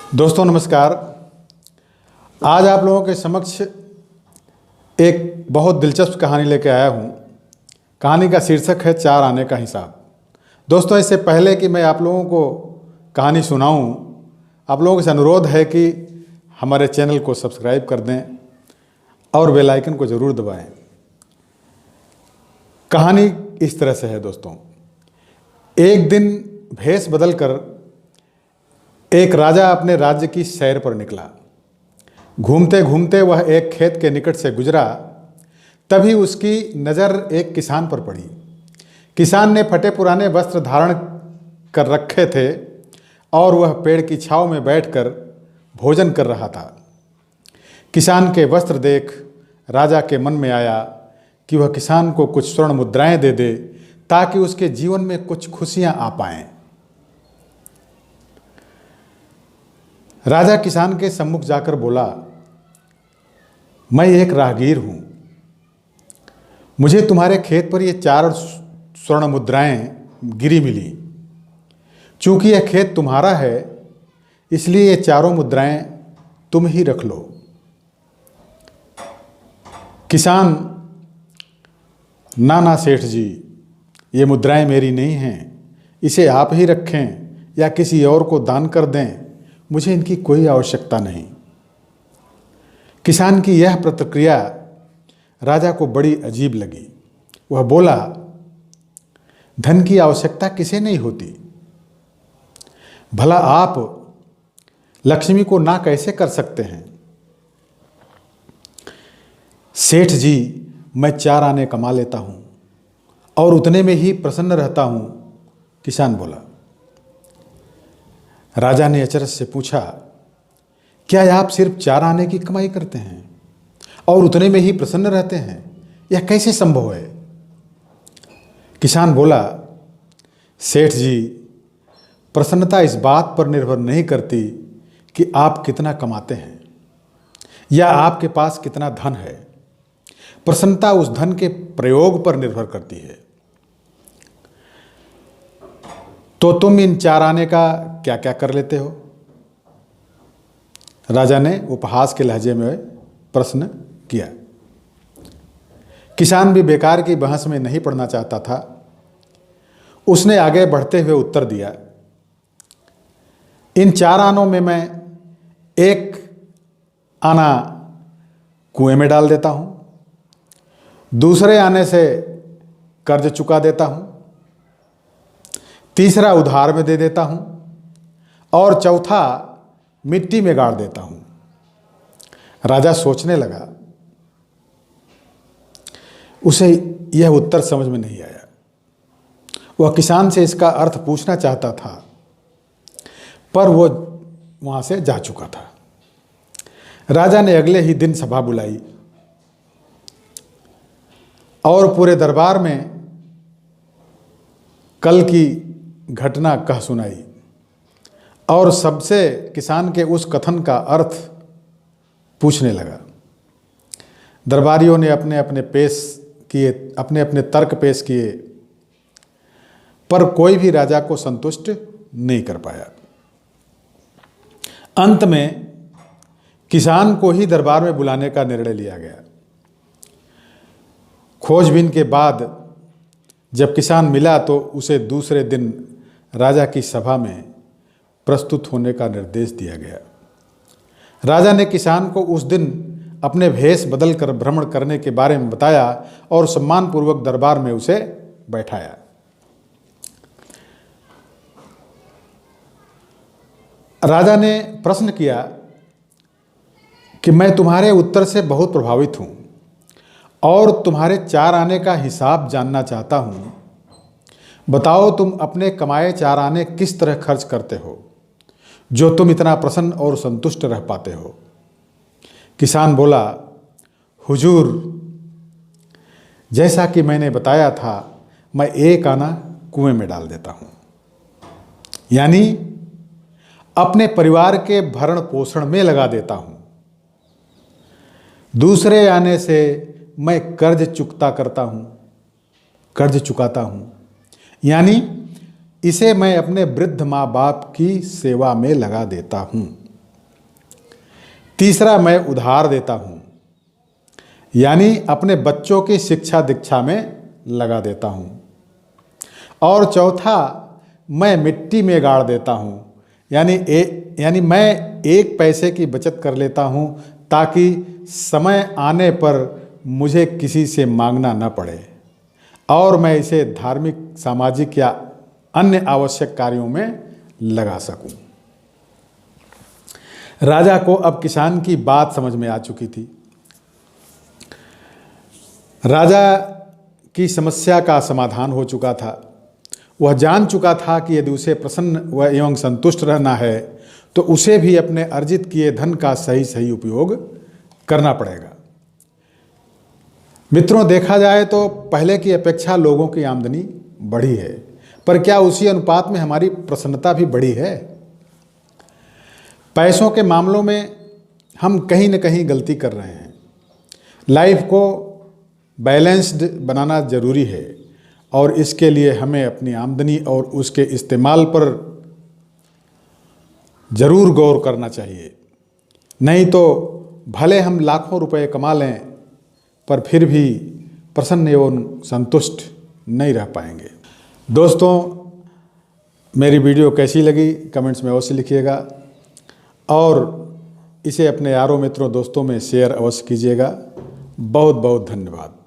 दोस्तों नमस्कार। आज आप लोगों के समक्ष एक बहुत दिलचस्प कहानी लेकर आया हूँ। कहानी का शीर्षक है चार आने का हिसाब। दोस्तों इससे पहले कि मैं आप लोगों को कहानी सुनाऊँ, आप लोगों से अनुरोध है कि हमारे चैनल को सब्सक्राइब कर दें और बेल आइकन को ज़रूर दबाएं। कहानी इस तरह से है दोस्तों। एक दिन भेष बदलकर एक राजा अपने राज्य की सैर पर निकला। घूमते घूमते वह एक खेत के निकट से गुजरा। तभी उसकी नज़र एक किसान पर पड़ी। किसान ने फटे पुराने वस्त्र धारण कर रखे थे और वह पेड़ की छांव में बैठकर भोजन कर रहा था। किसान के वस्त्र देख राजा के मन में आया कि वह किसान को कुछ स्वर्ण मुद्राएं दे दे ताकि उसके जीवन में कुछ खुशियां आ पाएं। राजा किसान के सम्मुख जाकर बोला, मैं एक राहगीर हूं, मुझे तुम्हारे खेत पर ये 4 स्वर्ण मुद्राएं गिरी मिली। चूंकि यह खेत तुम्हारा है इसलिए ये चारों मुद्राएं तुम ही रख लो। किसान, ना सेठ जी, ये मुद्राएं मेरी नहीं हैं, इसे आप ही रखें या किसी और को दान कर दें, मुझे इनकी कोई आवश्यकता नहीं। किसान की यह प्रतिक्रिया राजा को बड़ी अजीब लगी। वह बोला, धन की आवश्यकता किसे नहीं होती, भला आप लक्ष्मी को ना कैसे कर सकते हैं। सेठ जी, मैं 4 आने कमा लेता हूं और उतने में ही प्रसन्न रहता हूं, किसान बोला। राजा ने अचरज से पूछा, क्या आप सिर्फ 4 आने की कमाई करते हैं और उतने में ही प्रसन्न रहते हैं? यह कैसे संभव है? किसान बोला, सेठ जी, प्रसन्नता इस बात पर निर्भर नहीं करती कि आप कितना कमाते हैं या आपके पास कितना धन है। प्रसन्नता उस धन के प्रयोग पर निर्भर करती है। तो तुम इन 4 आने का क्या क्या कर लेते हो? राजा ने उपहास के लहजे में प्रश्न किया। किसान भी बेकार की बहस में नहीं पड़ना चाहता था। उसने आगे बढ़ते हुए उत्तर दिया, इन 4 आनों में मैं 1 आना कुएं में डाल देता हूं, दूसरे आने से कर्ज चुका देता हूं, तीसरा उधार में दे देता हूं और चौथा मिट्टी में गाड़ देता हूं। राजा सोचने लगा। उसे यह उत्तर समझ में नहीं आया। वह किसान से इसका अर्थ पूछना चाहता था पर वो वहां से जा चुका था। राजा ने अगले ही दिन सभा बुलाई और पूरे दरबार में कल की घटना कह सुनाई और सबसे किसान के उस कथन का अर्थ पूछने लगा। दरबारियों ने अपने अपने तर्क पेश किए पर कोई भी राजा को संतुष्ट नहीं कर पाया। अंत में किसान को ही दरबार में बुलाने का निर्णय लिया गया। खोजबीन के बाद जब किसान मिला तो उसे दूसरे दिन राजा की सभा में प्रस्तुत होने का निर्देश दिया गया। राजा ने किसान को उस दिन अपने भेष बदलकर भ्रमण करने के बारे में बताया और सम्मानपूर्वक दरबार में उसे बैठाया। राजा ने प्रश्न किया कि मैं तुम्हारे उत्तर से बहुत प्रभावित हूं और तुम्हारे 4 आने का हिसाब जानना चाहता हूं। बताओ, तुम अपने कमाए 4 आने किस तरह खर्च करते हो जो तुम इतना प्रसन्न और संतुष्ट रह पाते हो? किसान बोला, हुजूर, जैसा कि मैंने बताया था, मैं 1 आना कुएं में डाल देता हूं, यानी अपने परिवार के भरण पोषण में लगा देता हूं। दूसरे आने से मैं कर्ज चुकाता हूं, यानी इसे मैं अपने वृद्ध माँ बाप की सेवा में लगा देता हूं। तीसरा, मैं उधार देता हूँ, यानी अपने बच्चों की शिक्षा दीक्षा में लगा देता हूँ। और चौथा, मैं मिट्टी में गाड़ देता हूँ, यानी मैं 1 पैसे की बचत कर लेता हूँ ताकि समय आने पर मुझे किसी से मांगना न पड़े और मैं इसे धार्मिक, सामाजिक या अन्य आवश्यक कार्यों में लगा सकूं। राजा को अब किसान की बात समझ में आ चुकी थी। राजा की समस्या का समाधान हो चुका था। वह जान चुका था कि यदि उसे प्रसन्न व एवं संतुष्ट रहना है तो उसे भी अपने अर्जित किए धन का सही उपयोग करना पड़ेगा। मित्रों, देखा जाए तो पहले की अपेक्षा लोगों की आमदनी बढ़ी है, पर क्या उसी अनुपात में हमारी प्रसन्नता भी बढ़ी है? पैसों के मामलों में हम कहीं न कहीं गलती कर रहे हैं। लाइफ को बैलेंस्ड बनाना जरूरी है और इसके लिए हमें अपनी आमदनी और उसके इस्तेमाल पर जरूर गौर करना चाहिए। नहीं तो भले हम लाखों रुपए कमा लें पर फिर भी प्रसन्न एवं संतुष्ट नहीं रह पाएंगे। दोस्तों, मेरी वीडियो कैसी लगी कमेंट्स में अवश्य लिखिएगा और इसे अपने यारों, मित्रों, दोस्तों में शेयर अवश्य कीजिएगा। बहुत बहुत धन्यवाद।